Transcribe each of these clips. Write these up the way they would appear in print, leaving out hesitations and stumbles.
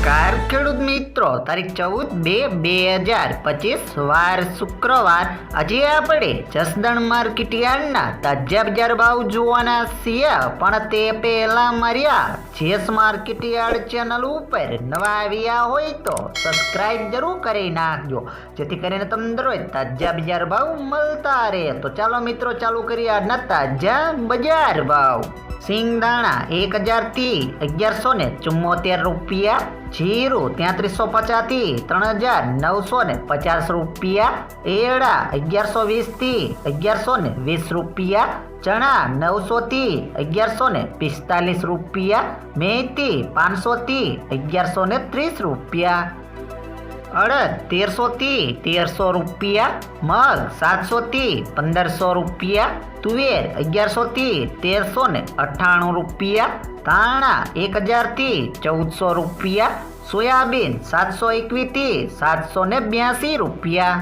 નમસ્કાર ખેડૂત મિત્રો, તારીખ 14/2/2025 વાર શુક્રવાર. આજે આપણે જસદણ માર્કેટ યાર્ડના તાજા બજાર ભાવ જોવાના છીએ, પણ તે પહેલા માર્યા જેસ માર્કેટ યાર્ડ ચેનલ ઉપર નવા આવ્યા હોય તો સબસ્ક્રાઇબ જરૂર કરી નાખજો, જેથી કરીને તમને રોજ તાજા બજાર ભાવ મળતા રહે. તો ચાલો મિત્રો, ચાલુ કરીએ આજના તાજા બજાર ભાવ. સિંગદાણા 1000 થી 1174 રૂપિયા, જીરું 3350 થી 3950 રૂપિયા, એરડા 1120 થી 1120 રૂપિયા, ચણા 900 થી 1145 રૂપિયા, મેથી 500 થી 1130 રૂપિયા, અડદ 1300 થી 1300 રૂપિયા, મગ 700 થી 1500 રૂપિયા, તુવેર 1100 થી 1398 રૂપિયા, ધાણા 1000 થી 1400 રૂપિયા, સોયાબીન 721 થી 782 રૂપિયા,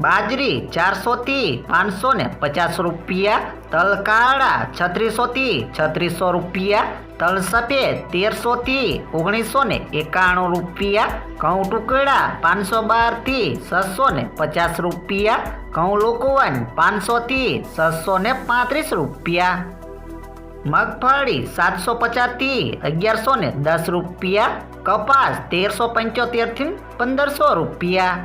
બાજરી 400 થી 550 રૂપિયા, તલ કાળા 3600 થી 3600 રૂપિયા, તલ સફેદ 1300 થી 1991 રૂપિયા, ઘઉં ટુકડા 512 થી 650 રૂપિયા, ઘઉં લોકવન 500 થી 635 રૂપિયા, મગફળી 750 થી 1110 રૂપિયા, કપાસ 1375 થી 1500 રૂપિયા.